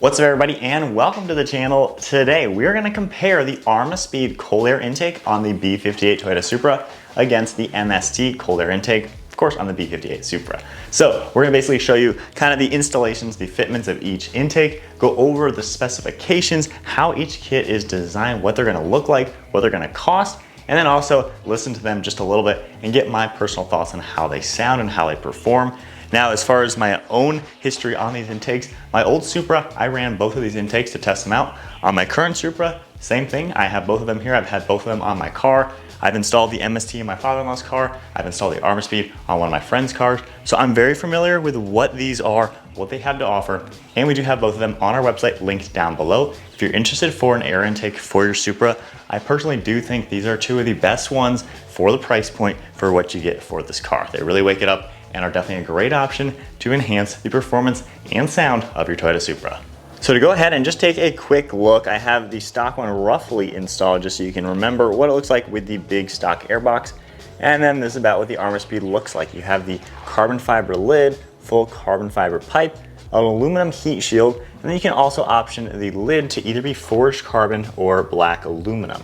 What's up everybody and welcome to the channel. Today we're going to compare the Armaspeed cold air intake on the B58 Toyota Supra against the MST cold air intake, of course, on the B58 Supra. So we're going to basically show you kind of the installations, the fitments of each intake, go over the specifications, how each kit is designed, what they're going to look like, what they're going to cost, and then also listen to them just a little bit and get my personal thoughts on how they sound and how they perform. Now, as far as my own history on these intakes, my old Supra, I ran both of these intakes to test them out. On my current Supra, same thing. I have both of them here. I've had both of them on my car. I've installed the MST in my father-in-law's car. I've installed the Armaspeed on one of my friend's cars. So I'm very familiar with what these are, what they have to offer, and we do have both of them on our website linked down below. If you're interested for an air intake for your Supra, I personally do think these are two of the best ones for the price point for what you get for this car. They really wake it up and are definitely a great option to enhance the performance and sound of your Toyota Supra. So to go ahead and just take a quick look, I have the stock one roughly installed just so you can remember what it looks like with the big stock airbox. And then this is about what the Armaspeed looks like. You have the carbon fiber lid, full carbon fiber pipe, an aluminum heat shield, and then you can also option the lid to either be forged carbon or black aluminum.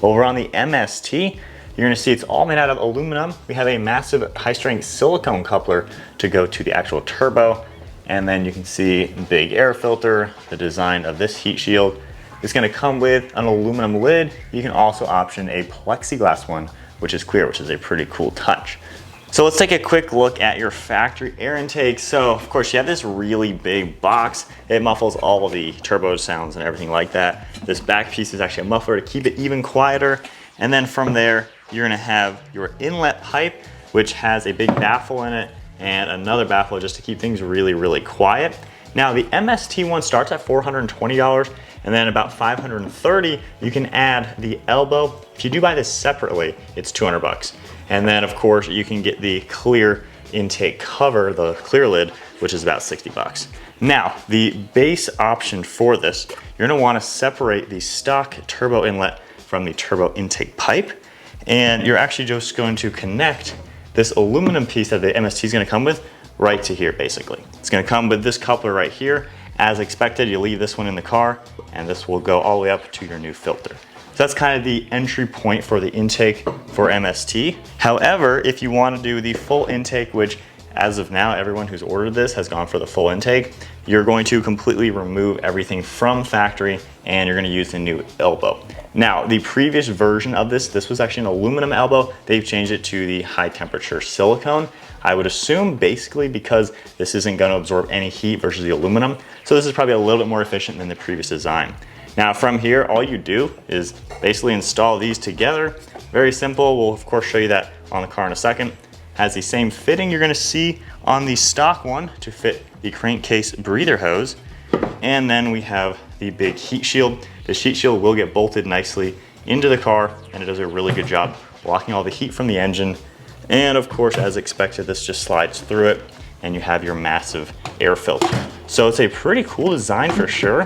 Over on the MST, you're gonna see it's all made out of aluminum. We have a massive high strength silicone coupler to go to the actual turbo. And then you can see big air filter, the design of this heat shield. It's gonna come with an aluminum lid. You can also option a plexiglass one, which is clear, which is a pretty cool touch. So let's take a quick look at your factory air intake. So of course you have this really big box. It muffles all of the turbo sounds and everything like that. This back piece is actually a muffler to keep it even quieter. And then from there, you're gonna have your inlet pipe, which has a big baffle in it and another baffle just to keep things really, really quiet. Now the MST one starts at $420 and then about $530, you can add the elbow. If you do buy this separately, it's 200 bucks. And then of course you can get the clear intake cover, the clear lid, which is about 60 bucks. Now, the base option for this, you're gonna wanna separate the stock turbo inlet from the turbo intake pipe. And you're actually just going to connect this aluminum piece that the MST is gonna come with right to here, basically. It's gonna come with this coupler right here. As expected, you leave this one in the car and this will go all the way up to your new filter. So that's kind of the entry point for the intake for MST. However, if you wanna do the full intake, which as of now, everyone who's ordered this has gone for the full intake, you're going to completely remove everything from factory and you're gonna use the new elbow. Now, the previous version of this was actually an aluminum elbow. They've changed it to the high temperature silicone. I would assume basically because this isn't gonna absorb any heat versus the aluminum. So this is probably a little bit more efficient than the previous design. Now from here, all you do is basically install these together. Very simple. We'll of course show you that on the car in a second. Has the same fitting you're gonna see on the stock one to fit the crankcase breather hose. And then we have the big heat shield. This heat shield will get bolted nicely into the car and it does a really good job blocking all the heat from the engine. And of course, as expected, this just slides through it and you have your massive air filter. So it's a pretty cool design for sure.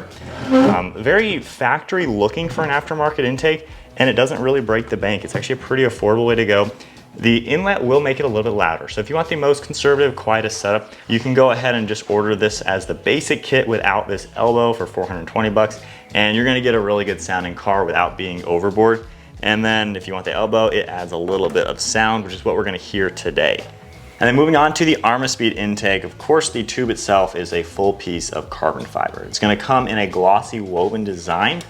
Very factory looking for an aftermarket intake and it doesn't really break the bank. It's actually a pretty affordable way to go. The inlet will make it a little bit louder. So if you want the most conservative, quietest setup, you can go ahead and just order this as the basic kit without this elbow for 420 bucks. And you're gonna get a really good sounding car without being overboard. And then if you want the elbow, it adds a little bit of sound, which is what we're gonna hear today. And then moving on to the Armaspeed intake, of course the tube itself is a full piece of carbon fiber. It's gonna come in a glossy woven design.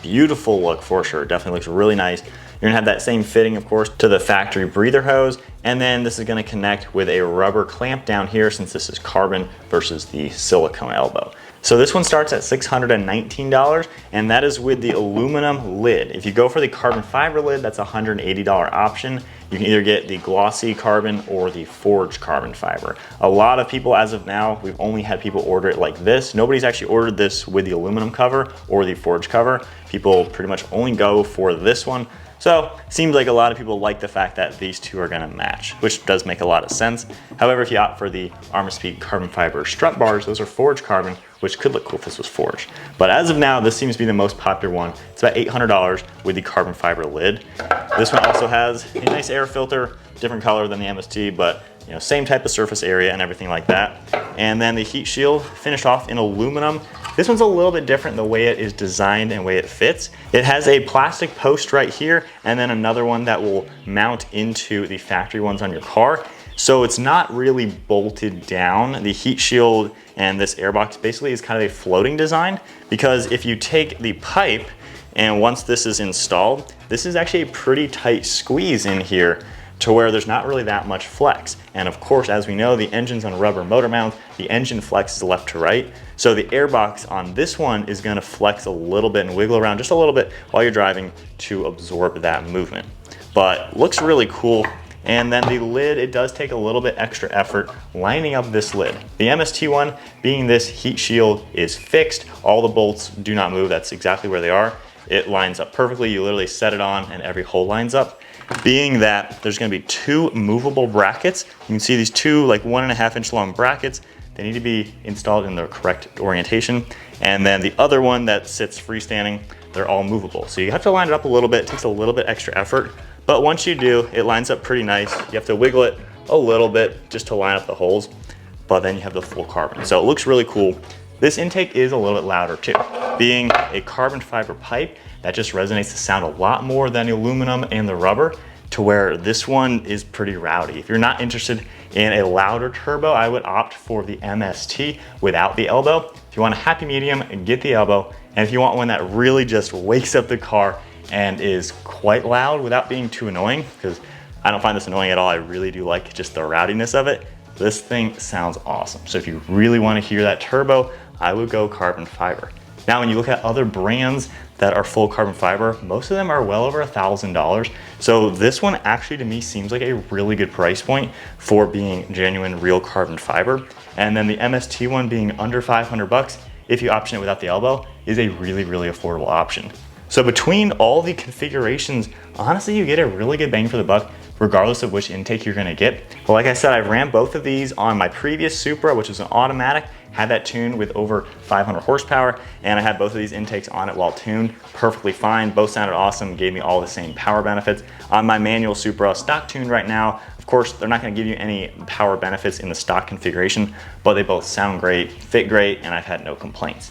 Beautiful look for sure, definitely looks really nice. You're gonna have that same fitting, of course, to the factory breather hose. And then this is gonna connect with a rubber clamp down here since this is carbon versus the silicone elbow. So this one starts at $619 and that is with the aluminum lid. If you go for the carbon fiber lid, that's a $180 option. You can either get the glossy carbon or the forged carbon fiber. A lot of people, as of now, we've only had people order it like this. Nobody's actually ordered this with the aluminum cover or the forged cover. People pretty much only go for this one. So it seems like a lot of people like the fact that these two are gonna match, which does make a lot of sense. However, if you opt for the Armaspeed carbon fiber strut bars, those are forged carbon, which could look cool if this was forged. But as of now, this seems to be the most popular one. It's about $800 with the carbon fiber lid. This one also has a nice air filter, different color than the MST, but you know, same type of surface area and everything like that. And then the heat shield finished off in aluminum. This one's a little bit different the way it is designed and the way it fits. It has a plastic post right here and then another one that will mount into the factory ones on your car. So it's not really bolted down. The heat shield and this airbox basically is kind of a floating design, because if you take the pipe and once this is installed, this is actually a pretty tight squeeze in here to where there's not really that much flex. And of course, as we know, the engine's on rubber motor mounts, the engine flexes left to right. So the airbox on this one is gonna flex a little bit and wiggle around just a little bit while you're driving to absorb that movement. But looks really cool. And then the lid, it does take a little bit extra effort lining up this lid. The MST one, being this heat shield, is fixed. All the bolts do not move. That's exactly where they are. It lines up perfectly. You literally set it on and every hole lines up. Being that there's gonna be two movable brackets. You can see these two like 1.5 inch long brackets. They need to be installed in the correct orientation. And then the other one that sits freestanding, they're all movable. So you have to line it up a little bit. It takes a little bit extra effort. But once you do, it lines up pretty nice. You have to wiggle it a little bit just to line up the holes, but then you have the full carbon. So it looks really cool. This intake is a little bit louder too. Being a carbon fiber pipe, that just resonates the sound a lot more than the aluminum and the rubber, to where this one is pretty rowdy. If you're not interested in a louder turbo, I would opt for the MST without the elbow. If you want a happy medium, get the elbow. And if you want one that really just wakes up the car and is quite loud without being too annoying, because I don't find this annoying at all, I really do like just the rowdiness of it, this thing sounds awesome. So if you really want to hear that turbo, I would go carbon fiber. Now, when you look at other brands that are full carbon fiber, most of them are well over $1,000. So this one actually to me seems like a really good price point for being genuine real carbon fiber. And then the MST one being under 500 bucks, if you option it without the elbow, is a really, really affordable option. So between all the configurations, honestly, you get a really good bang for the buck, regardless of which intake you're gonna get. But like I said, I ran both of these on my previous Supra, which was an automatic, had that tuned with over 500 horsepower, and I had both of these intakes on it while tuned, perfectly fine. Both sounded awesome, gave me all the same power benefits. On my manual Supra, stock tuned right now, of course, they're not gonna give you any power benefits in the stock configuration, but they both sound great, fit great, and I've had no complaints.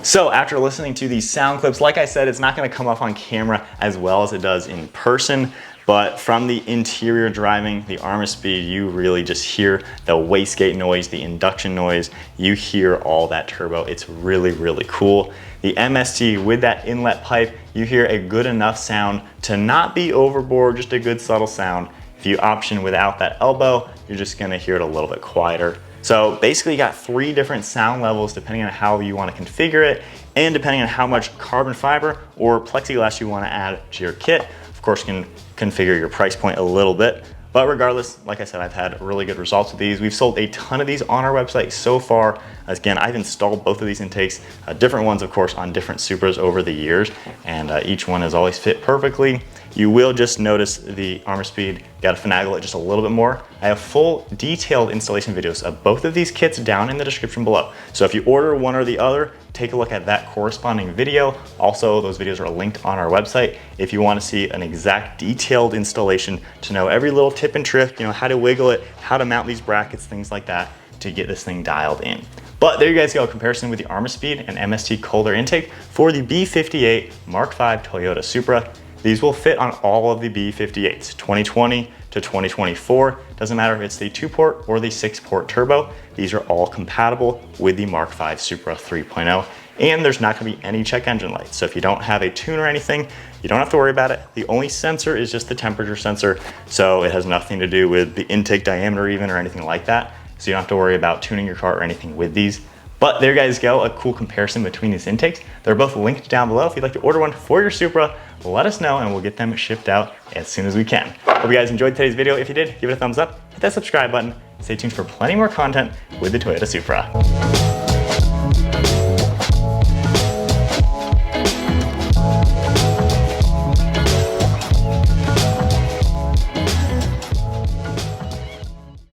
So after listening to these sound clips, like I said, it's not gonna come off on camera as well as it does in person, but from the interior driving, the Armaspeed, you really just hear the wastegate noise, the induction noise, you hear all that turbo. It's really, really cool. The MST with that inlet pipe, you hear a good enough sound to not be overboard, just a good subtle sound. If you option without that elbow, you're just gonna hear it a little bit quieter. So basically you got 3 different sound levels depending on how you want to configure it. And depending on how much carbon fiber or plexiglass you want to add to your kit, of course, you can configure your price point a little bit. But regardless, like I said, I've had really good results with these. We've sold a ton of these on our website so far. Again, I've installed both of these intakes, different ones, of course, on different Supras over the years, and each one has always fit perfectly. You will just notice the Armaspeed, got to finagle it just a little bit more. I have full detailed installation videos of both of these kits down in the description below. So if you order one or the other, take a look at that corresponding video. Also, those videos are linked on our website if you want to see an exact detailed installation to know every little tip and trick, how to wiggle it, how to mount these brackets, things like that to get this thing dialed in. But there you guys go, a comparison with the Armaspeed and MST cold air intake for the B58 Mark V Toyota Supra. These will fit on all of the B58s, 2020 to 2024. Doesn't matter if it's the 2-port or the 6-port turbo. These are all compatible with the Mark V Supra 3.0. And there's not gonna be any check engine lights. So if you don't have a tune or anything, you don't have to worry about it. The only sensor is just the temperature sensor. So it has nothing to do with the intake diameter even or anything like that. So you don't have to worry about tuning your car or anything with these. But there you guys go, a cool comparison between these intakes. They're both linked down below. If you'd like to order one for your Supra, let us know and we'll get them shipped out as soon as we can. Hope you guys enjoyed today's video. If you did, give it a thumbs up, hit that subscribe button. Stay tuned for plenty more content with the Toyota Supra.